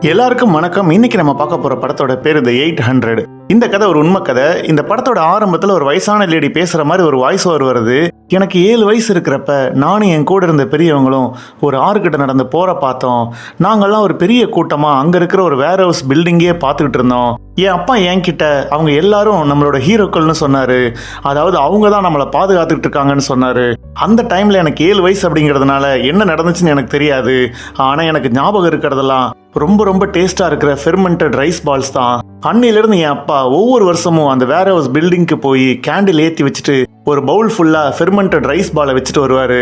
எல்லாருக்கும் வணக்கம். இன்னைக்கு நம்ம பார்க்க போற படத்தோட பேர் The 800. இந்த கதை ஒரு உண்மை கதை. இந்த படத்தோட ஆரம்பத்துல ஒரு வயசான லேடி பேசுற மாதிரி ஒரு வாய்ஸ் ஓவர் வருது. எனக்கு 7 வயசு இருக்கிறப்ப நானும் என் கூட இருந்த பெரியவங்களும் ஒரு ஆறுகிட்ட நடந்து போற பார்த்தோம். நாங்கெல்லாம் ஒரு பெரிய கூட்டமா அங்க இருக்கிற ஒரு வேர் ஹவுஸ் பில்டிங்கே பார்த்துக்கிட்டு இருந்தோம். என் அப்பா என்கிட்ட அவங்க எல்லாரும் நம்மளோட ஹீரோக்கள்னு சொன்னாரு. அதாவது அவங்க தான் நம்மளை பாதுகாத்துக்கிட்டு இருக்காங்கன்னு சொன்னாரு. அந்த டைம்ல எனக்கு 7 வயசு அப்படிங்கிறதுனால என்ன நடந்துச்சுன்னு எனக்கு தெரியாது. ஆனா எனக்கு ஞாபகம் இருக்கிறதெல்லாம் ரொம்ப ரொம்ப டேஸ்டா இருக்கிற ஃபெர்மெண்டட் ரைஸ் பால்ஸ் தான். அன்னையிலிருந்து என் அப்பா ஒவ்வொரு வருஷமும் அந்த வேர் ஹவுஸ் பில்டிங்க்கு போய் கேண்டில் ஏற்றி வச்சுட்டு ஒரு பவுல் ஃபுல்லா ஃபெர்மெண்டட் ரைஸ் பாலை வச்சுட்டு வருவாரு.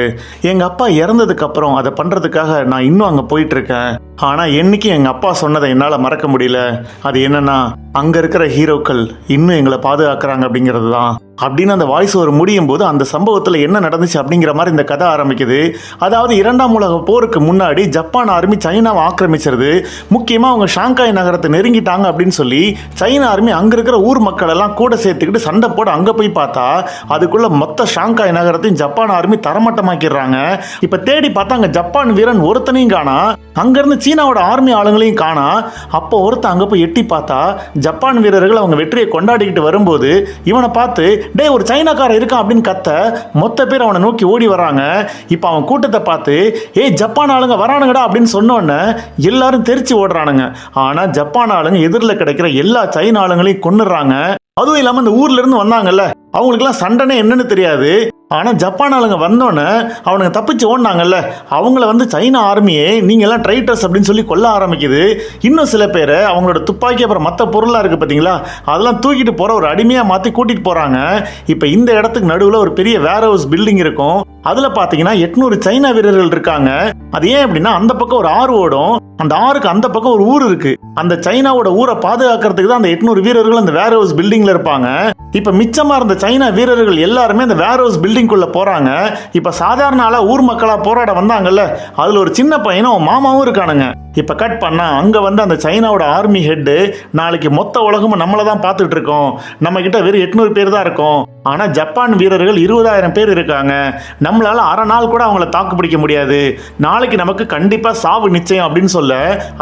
எங்க அப்பா இறந்ததுக்கு அப்புறம் அதை பண்றதுக்காக நான் இன்னும் அங்க போயிட்டு இருக்கேன். ஆனா என்னைக்கு எங்க அப்பா சொன்னதை என்னால மறக்க முடியல. அது என்னன்னா, அங்க இருக்கிற ஹீரோக்கள் இன்னும் எங்களை பாதுகாக்கிறாங்க அப்படிங்கிறது தான். அப்படின்னு அந்த வாய்ஸ் ஒரு முடியும் போது அந்த சம்பவத்தில் என்ன நடந்துச்சு அப்படிங்கிற மாதிரி இந்த கதை ஆரம்பிக்குது. அதாவது 2ஆம் உலக போருக்கு முன்னாடி ஜப்பான் ஆர்மி சைனாவை ஆக்கிரமிச்சிருது. முக்கியமாக அவங்க ஷாங்காய் நகரத்தை நெருங்கிட்டாங்க அப்படின்னு சொல்லி சைனா ஆர்மி அங்கே இருக்கிற ஊர் மக்கள் எல்லாம் கூட சேர்த்துக்கிட்டு சண்டை போட அங்கே போய் பார்த்தா அதுக்குள்ள மொத்த ஷாங்காய் நகரத்தையும் ஜப்பான் ஆர்மி தரமட்டமாக்கிடுறாங்க. இப்போ தேடி பார்த்தா அங்கே ஜப்பான் வீரன் ஒருத்தனையும் காணா, அங்கேருந்து சீனாவோட ஆர்மி ஆளுங்களையும் காணா. அப்போ ஒருத்தன் அங்கே போய் எட்டி பார்த்தா ஜப்பான் வீரர்கள் அவங்க வெற்றியை கொண்டாடிக்கிட்டு வரும்போது இவனை பார்த்து டே ஒரு சைனாக்காரன் இருக்கான் அப்படின்னு கத்த மொத்த பேர் அவனை நோக்கி ஓடி வராங்க. இப்போ அவன் கூட்டத்தை பார்த்து ஜப்பான் ஆளுங்க வரானுங்கடா அப்படின்னு சொன்னோன்னே எல்லாரும் தெரிச்சு ஓடுறானுங்க. ஆனால் ஜப்பான் ஆளுங்க எதிரில் கிடைக்கிற எல்லா சைனா ஆளுங்களையும் கொன்னுடுறாங்க. அதுவும் இல்லாமல் இந்த ஊர்ல இருந்து வந்தாங்கல்ல அவங்களுக்குலாம் சண்டைனே என்னன்னு தெரியாது. ஆனால் ஜப்பான் ஆளுங்க வந்தோன்னே அவனுங்க தப்பிச்சு ஓடினாங்கல்ல அவங்கள சைனா ஆர்மியே நீங்க எல்லாம் ட்ரைட்டர்ஸ் அப்படின்னு சொல்லி கொல்ல ஆரம்பிக்குது. இன்னும் சில பேரை அவங்களோட துப்பாக்கி அப்புறம் மற்ற பொருளாக இருக்கு பார்த்தீங்களா, அதெல்லாம் தூக்கிட்டு போற ஒரு அடிமையாக மாற்றி கூட்டிட்டு போறாங்க. இப்போ இந்த இடத்துக்கு நடுவில் ஒரு பெரிய வேர் ஹவுஸ் பில்டிங் இருக்கும். அதில் பார்த்தீங்கன்னா 800 சைனா வீரர்கள் இருக்காங்க. அது ஏன் அப்படின்னா அந்த பக்கம் ஒரு ஆறு ஓடும், அந்த ஆறுக்கு அந்த பக்கம் ஒரு ஊர் இருக்கு. அந்த சைனாவோட ஊரை பாதுகாக்கிறதுக்கு தான் அந்த 800 வீரர்கள் அந்த வேர் ஹவுஸ் பில்டிங்ல இருப்பாங்க. இப்ப மிச்சமா இருந்த சைனா வீரர்கள் எல்லாருமே அந்த வேர் ஹவுஸ் பில்டிங்குள்ள போறாங்க. இப்ப சாதாரண ஆளா ஊர் மக்களா போராட வந்தாங்கல்ல அதுல ஒரு சின்ன பையனும் மாமாவும் இருக்கானுங்க. இப்ப கட் பண்ணா அங்க அந்த சைனாவோட ஆர்மி ஹெட் நாளைக்கு மொத்த உலகமும் நம்மள தான் பார்த்துட்டு இருக்கோம், நம்ம கிட்ட வெறும் 800 பேர் தான் இருக்கும், ஆனா ஜப்பான் வீரர்கள் 20,000 பேர் இருக்காங்க, நம்மளால அரை நாள் கூட அவங்கள தாக்கு பிடிக்க முடியாது, நாளைக்கு நமக்கு கண்டிப்பா சாவு நிச்சயம் அப்படின்னு சொல்ல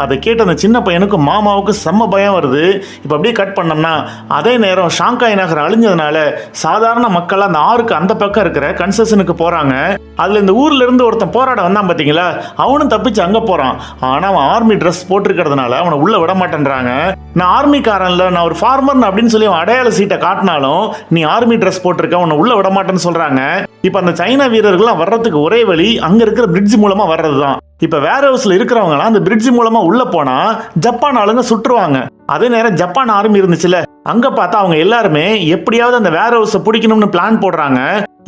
அதை கேட்ட அந்த சின்ன பையனுக்கு மாமாவுக்கு செம்ம பயம் வருது. இப்ப அப்படியே கட் பண்ணோம்னா அதே நேரம் ஷாங்காய் நகர் அழிஞ்சதுனால சாதாரண மக்கள் அந்த ஆறுக்கு அந்த பக்கம் இருக்கிற கன்செஷனுக்கு போறாங்க. அதுல இந்த ஊர்ல இருந்து ஒருத்தன் போராட வந்தான் பாத்தீங்களா, அவனும் தப்பிச்சு அங்க போறான். ஆனா அவன் ஆர்மி ட்ரெஸ் போட்டிருக்கிறதுனால அவனை உள்ள விட மாட்டேன்றாங்க. நான் ஆர்மிக்காரன்ல, நான் ஒரு ஃபார்மர் அப்படின்னு சொல்லி அவன் அடையாள சீட்டை காட்டினாலும் நீ ஆர்மி ட்ரெஸ் போட்டிருக்க, உன்னை உள்ள விட மாட்டேன்னு சொல்றாங்க. இப்ப அந்த சைனா வீரர்கள் வர்றதுக்கு ஒரே வழி அங்க இருக்கிற பிரிட்ஜ் மூலமா வர்றதுதான். இப்ப வேர் ஹவுஸ்ல இருக்கிறவங்க அந்த பிரிட்ஜ் மூலமா உள்ள போனா ஜப்பான் ஆளுங்க சுற்றுவாங்க. அதே நேரம் ஜப்பான் ஆர்மி இருந்துச்சுல அங்க பார்த்தா அவங்க எல்லாருமே எப்படியாவது அந்த வேர் ஹவுஸை பிடிக்கணும்னு பிளான் போடுறாங்க.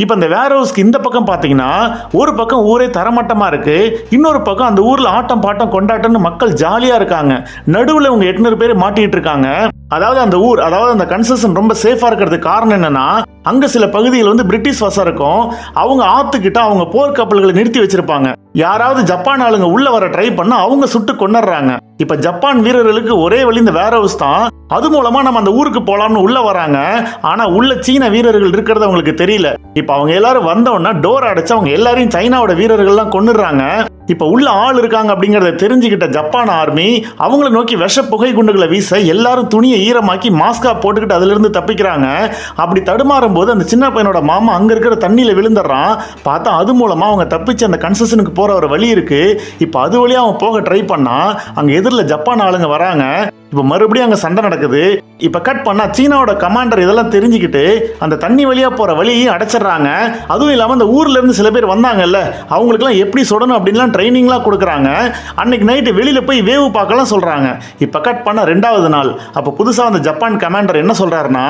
இப்ப இந்த வேர் ஹவுஸ்க்கு இந்த பக்கம் பாத்தீங்கன்னா ஒரு பக்கம் ஊரே தரமட்டமா இருக்கு, இன்னொரு பக்கம் அந்த ஊர்ல ஆட்டம் பாட்டம் கொண்டாட்டம்னு மக்கள் ஜாலியா இருக்காங்க. நடுவுல இவங்க 800 பேர் மாட்டிட்டு இருக்காங்க. அதாவது அந்த ஊர், அதாவது அந்த கன்செஷன் ரொம்ப சேஃபா இருக்கிறதுக்கு காரணம் என்னன்னா அங்க சில பகுதிகள் பிரிட்டிஷ் வசம் இருக்கும். அவங்க ஆத்துக்கிட்ட அவங்க போர் கப்பல்களை நிறுத்தி வச்சிருப்பாங்க. யாராவது ஜப்பான் ஆளுங்க உள்ள வர ட்ரை பண்ணா அவங்க சுட்டு கொண்டுறாங்க. இப்ப ஜப்பான் வீரர்களுக்கு ஒரே வழி இந்த வேர் ஹவுஸ் தான். அது மூலமா நம்ம அந்த ஊருக்கு போலாம்னு உள்ள வராங்க. ஆனா உள்ள சீன வீரர்கள் இருக்கிறது அவங்களுக்கு தெரியல. இப்ப அவங்க எல்லாரும் வந்தோன்னா டோர் அடைச்சு அவங்க எல்லாரையும் சைனாவோட வீரர்கள் எல்லாம் கொன்னுறாங்க. இப்ப உள்ள ஆள் இருக்காங்க அப்படிங்கறத தெரிஞ்சுக்கிட்ட ஜப்பான் ஆர்மி அவங்களை நோக்கி விஷ புகை குண்டுகளை வீச எல்லாரும் துணியை ஈரமாக்கி மாஸ்கா போட்டுக்கிட்டு அதுல இருந்து தப்பிக்கிறாங்க. அப்படி தடுமாறும் போது அந்த சின்ன பையனோட மாமா அங்க இருக்கிற தண்ணியில விழுந்துடுறான். பார்த்தா அது மூலமா அவங்க தப்பிச்சு அந்த கன்செஷனுக்கு போற ஒரு வழி இருக்கு. இப்ப அது வழியா அவன் போக ட்ரை பண்ணா அங்க எதிரில் ஜப்பான் ஆளுங்க வராங்க. இப்ப மறுபடியும் அங்க சண்டை நடக்குது. இப்ப கட் பண்ணா சீனாவோட கமாண்டர் இதெல்லாம் தெரிஞ்சுக்கிட்டு அந்த தண்ணி வழியா போற வழியையும் அடைச்சிடறாங்க. அதுவும் இல்லாம அந்த ஊர்ல இருந்து சில பேர் வந்தாங்கல்ல அவங்களுக்கு எல்லாம் எப்படி சுடணும் அப்படின்லாம் ட்ரைனிங்லாம் கொடுக்குறாங்க. அன்னைக்கு நைட்டு வெளியில போய் வேவு பார்க்கலாம் சொல்றாங்க. இப்ப கட் பண்ண 2வது நாள் அப்ப புதுசா அந்த ஜப்பான் கமாண்டர் என்ன சொல்றாருன்னா,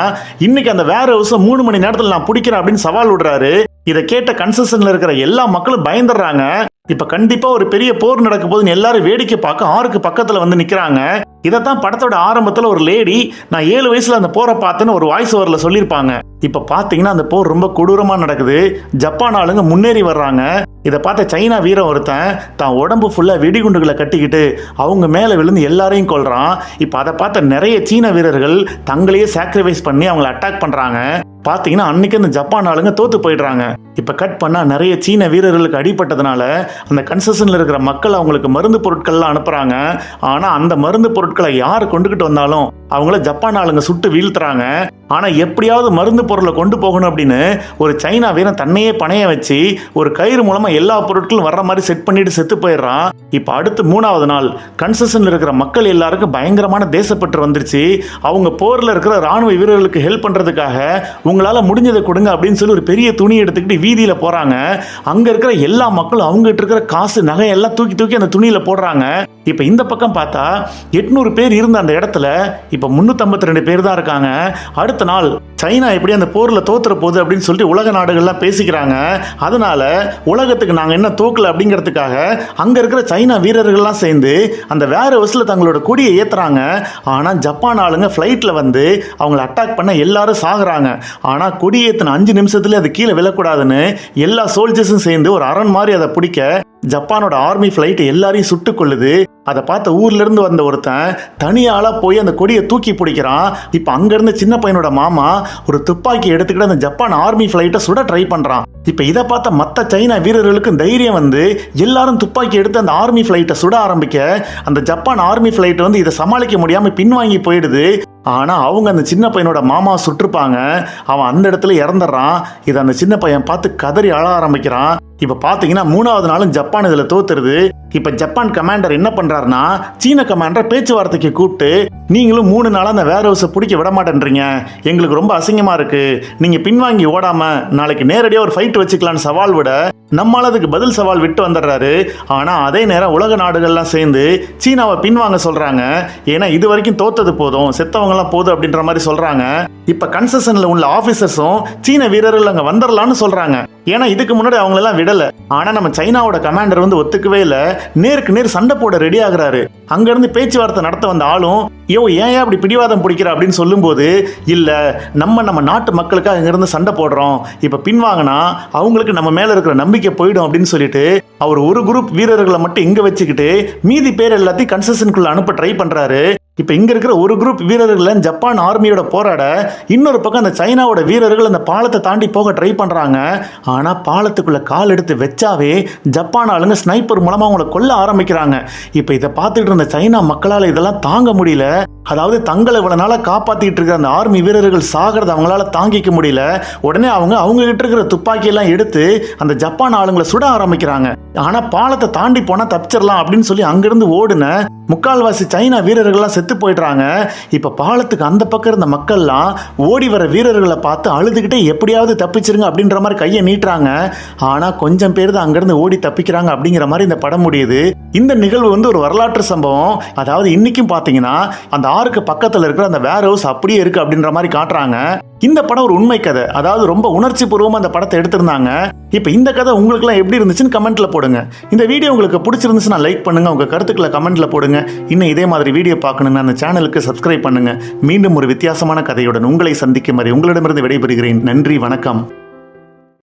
இன்னைக்கு அந்த வேர் ஹவுஸ் 3 மணி நேரத்தில் நான் பிடிக்கிறேன் அப்படின்னு சவால் விடுறாரு. இதை கேட்ட கன்செஷன்ல இருக்கிற எல்லா மக்களும் பயந்துடுறாங்க. இப்ப கண்டிப்பா ஒரு பெரிய போர் நடக்க போதுன்னு எல்லாரும் வேடிக்கை பார்க்க ஆறுக்கு பக்கத்துல நிக்கிறாங்க. இதைத்தான் படத்தோட ஆரம்பத்தில் ஒரு லேடி நான் 7 வயசுல அந்த போரை பார்த்தேன்னு ஒரு வாய்ஸ் ஓவரில் சொல்லியிருப்பாங்க. இப்போ பார்த்தீங்கன்னா அந்த போர் ரொம்ப கொடூரமாக நடக்குது. ஜப்பான் ஆளுங்க முன்னேறி வர்றாங்க. இதை பார்த்த சைனா வீரன் ஒருத்தன் தான் உடம்பு ஃபுல்லாக வெடிகுண்டுகளை கட்டிக்கிட்டு அவங்க மேலே விழுந்து எல்லாரையும் கொல்றான். இப்போ அதை பார்த்த நிறைய சீன வீரர்கள் தங்களையே சாக்ரிஃபைஸ் பண்ணி அவங்களை அட்டாக் பண்ணுறாங்க. பார்த்தீங்கன்னா அன்னைக்கு அந்த ஜப்பான் ஆளுங்க தோத்து போயிடுறாங்க. இப்போ கட் பண்ணால் நிறைய சீன வீரர்களுக்கு அடிபட்டதுனால அந்த கன்செஷனில் இருக்கிற மக்கள் அவங்களுக்கு மருந்து பொருட்கள்லாம் அனுப்புகிறாங்க. ஆனால் அந்த மருந்து பொருட்களை யார் கொண்டுகிட்டு வந்தாலும் அவங்கள ஜப்பான் ஆளுங்க சுட்டு வீழ்த்துறாங்க. ஆனால் எப்படியாவது மருந்து பொருளை கொண்டு போகணும் அப்படின்னு ஒரு சைனா வீரன் தன்னையே பணைய வச்சு ஒரு கயிறு மூலமாக எல்லா பொருட்களும் வர்ற மாதிரி செட் பண்ணிட்டு செத்து போயிடுறான். இப்போ அடுத்து 3வது நாள் கன்செஷனில் இருக்கிற மக்கள் எல்லாருக்கும் பயங்கரமான தேசப்பற்று வந்துருச்சு. அவங்க போரில் இருக்கிற ராணுவ வீரர்களுக்கு ஹெல்ப் பண்ணுறதுக்காக உங்களால் முடிஞ்சதை கொடுங்க அப்படின்னு சொல்லி ஒரு பெரிய துணி எடுத்துக்கிட்டு வீதியில் போகிறாங்க. அங்கே இருக்கிற எல்லா மக்களும் அவங்ககிட்ட இருக்கிற காசு நகை எல்லாம் தூக்கி தூக்கி அந்த துணியில் போடுறாங்க. இப்போ இந்த பக்கம் பார்த்தா 800 பேர் இருந்த அந்த இடத்துல இப்போ 352 பேர் தான் இருக்காங்க. அடுத்த நாள் சைனா எப்படி அந்த போரில் தோத்துற போகுது அப்படின்னு சொல்லிட்டு உலக நாடுகள்லாம் பேசிக்கிறாங்க. அதனால உலகத்துக்கு நாங்கள் என்ன தோக்கல அப்படிங்கிறதுக்காக அங்கே இருக்கிற சைனா வீரர்கள்லாம் சேர்ந்து அந்த வேற ஹவுஸில் தங்களோட கொடியை ஏற்றுறாங்க. ஆனால் ஜப்பான் ஆளுங்க ஃப்ளைட்டில் வந்து அவங்கள அட்டாக் பண்ண எல்லாரும் சாகுறாங்க. ஆனால் கொடி ஏற்றின 5 நிமிஷத்துல அது கீழே விழக்கூடாதுன்னு எல்லா சோல்ஜர்ஸும் சேர்ந்து ஒரு அரண் மாதிரி அதை பிடிக்க ஜப்பானோட ஆர்மி ஃப்ளைட் எல்லாரையும் சுட்டு கொள்ளுது. அதை பார்த்த ஊர்ல இருந்து வந்த ஒருத்தன் தனியாளா போய் அந்த கொடியை தூக்கி பிடிக்கிறான். இப்போ அங்கிருந்து சின்ன பையனோட மாமா ஒரு துப்பாக்கி எடுத்துக்கிட்டு அந்த ஜப்பான் ஆர்மி ஃப்ளைட்டை சுட ட்ரை பண்றான். இப்போ இதை பார்த்த மற்ற சைனா வீரர்களுக்கு தைரியம் வந்து எல்லாரும் துப்பாக்கி எடுத்து அந்த ஆர்மி ஃப்ளைட்டை சுட ஆரம்பிக்க அந்த ஜப்பான் ஆர்மி ஃப்ளைட் வந்து இதை சமாளிக்க முடியாம பின்வாங்கி போயிடுது. ஆனால் அவங்க அந்த சின்ன பையனோட மாமா சுட்டிருப்பாங்க. அவன் அந்த இடத்துல இறந்துடுறான். இதை அந்த சின்ன பையன் பார்த்து கதறி அழ ஆரம்பிக்கிறான். இப்போ பார்த்தீங்கன்னா 3வது நாளும் ஜப்பான் இதில் தோத்துருது. இப்போ ஜப்பான் கமாண்டர் என்ன பண்ணுறாருன்னா சீன கமாண்டர் பேச்சுவார்த்தைக்கு கூப்பிட்டு நீங்களும் 3 நாளாக அந்த வேர் ஹவுஸை பிடிக்க விட மாட்டேன்றீங்க, எங்களுக்கு ரொம்ப அசிங்கமாக இருக்குது, நீங்கள் பின்வாங்கி ஓடாமல் நாளைக்கு நேரடியாக ஒரு ஃபைட் வச்சுக்கலான்னு சவால் விட நம்மளால் அதுக்கு பதில் சவால் விட்டு வந்துடுறாரு. ஆனால் அதே நேரம் உலக நாடுகள்லாம் சேர்ந்து சீனாவை பின்வாங்க சொல்கிறாங்க. ஏன்னா இது வரைக்கும் தோத்தது போதும், செத்தவங்கலாம் போதும் அப்படின்ற மாதிரி சொல்கிறாங்க. இப்போ கன்செஷனில் உள்ள ஆஃபீஸர்ஸும் சீன வீரர்கள் அங்கே வந்துடலான்னு சொல்கிறாங்க. ஏன்னா இதுக்கு முன்னாடி அவங்களெல்லாம் விடலை. ஆனால் நம்ம சைனாவோட கமாண்டர் வந்து ஒத்துக்கவே இல்லை. நேருக்கு நேர் சண்டை போட ரெடி ஆகுறாரு. அங்கேருந்து பேச்சுவார்த்தை நடத்த வந்த ஆளும் ஏன் அப்படி பிடிவாதம் பிடிக்கிற அப்படின்னு சொல்லும்போது இல்லை நம்ம நாட்டு மக்களுக்காக இங்கிருந்து சண்டை போடுறோம், இப்போ பின்வாங்கினா அவங்களுக்கு நம்ம மேலே இருக்கிற நம்பிக்கை போயிடும் அப்படின்னு சொல்லிட்டு அவர் ஒரு குரூப் வீரர்களை மட்டும் இங்கே வச்சுக்கிட்டு மீதி பேர் எல்லாத்தையும் கன்செஷனுக்குள்ள அனுப்ப ட்ரை பண்ணுறாரு. இப்போ இங்கே இருக்கிற ஒரு குரூப் வீரர்கள் ஜப்பான் ஆர்மியோட போராட இன்னொரு பக்கம் அந்த சைனாவோட வீரர்கள் அந்த பாலத்தை தாண்டி போக ட்ரை பண்ணுறாங்க. ஆனால் பாலத்துக்குள்ள கால் எடுத்து வச்சாவே ஜப்பான் ஆளுங்க ஸ்னைப்பர் மூலமாக அவங்கள கொல்ல ஆரம்பிக்கிறாங்க. இப்போ இதை பார்த்துட்டு இருந்த சைனா மக்களால் இதெல்லாம் தாங்க முடியல. அதாவது தங்களை இவ்வளவு நாளா காப்பாத்திட்டு இருக்கிற அந்த ஆர்மி வீரர்கள் சாகிறத அவங்களால தாங்கிக்க முடியல. உடனே அவங்க கிட்ட இருக்கிற துப்பாக்கி எல்லாம் எடுத்து அந்த ஜப்பான் ஆளுங்களை சுட ஆரம்பிக்கிறாங்க. ஆனா பாலத்தை தாண்டி போனா தப்பிச்சிடலாம் அப்படின்னு சொல்லி அங்கிருந்து ஓடுன முக்கால்வாசி சைனா வீரர்கள்லாம் செத்து போயிடுறாங்க. இப்ப பாலத்துக்கு அந்த பக்கம் இருந்த மக்கள்லாம் ஓடி வர வீரர்களை பார்த்து அழுதுகிட்டே எப்படியாவது தப்பிச்சிருங்க அப்படின்ற மாதிரி கையை நீட்டுறாங்க. ஆனா கொஞ்சம் பேர் தான் அங்கிருந்து ஓடி தப்பிக்கிறாங்க அப்படிங்கிற மாதிரி இந்த படம் முடியுது. இந்த நிகழ்வு வந்து ஒரு வரலாற்று சம்பவம். அதாவது இன்னைக்கும் பாத்தீங்கன்னா அந்த ஆறுக்கு பக்கத்துல இருக்கிற அந்த வேர் ஹவுஸ் அப்படியே இருக்கு அப்படின்ற மாதிரி காட்டுறாங்க. இந்த படம் ஒரு உண்மை கதை. அதாவது ரொம்ப உணர்ச்சி பூர்வமா அந்த படத்தை எடுத்திருந்தாங்க. இப்ப இந்த கதை உங்களுக்கு எல்லாம் எப்படி இருந்துச்சுன்னு கமெண்ட்ல போடுங்க. இந்த வீடியோ உங்களுக்கு பிடிச்சிருந்துச்சுன்னா லைக் பண்ணுங்க, உங்க கருத்துக்களை கமெண்ட்ல போடுங்க. இன்னும் இதே மாதிரி வீடியோ பார்க்கணும்னா அந்த சேனலுக்கு சப்ஸ்கிரைப் பண்ணுங்க. மீண்டும் ஒரு வித்தியாசமான கதையுடன் உங்களை சந்திக்கும் வரை உங்களிடமிருந்து விடைபெறுகிறேன். நன்றி, வணக்கம்.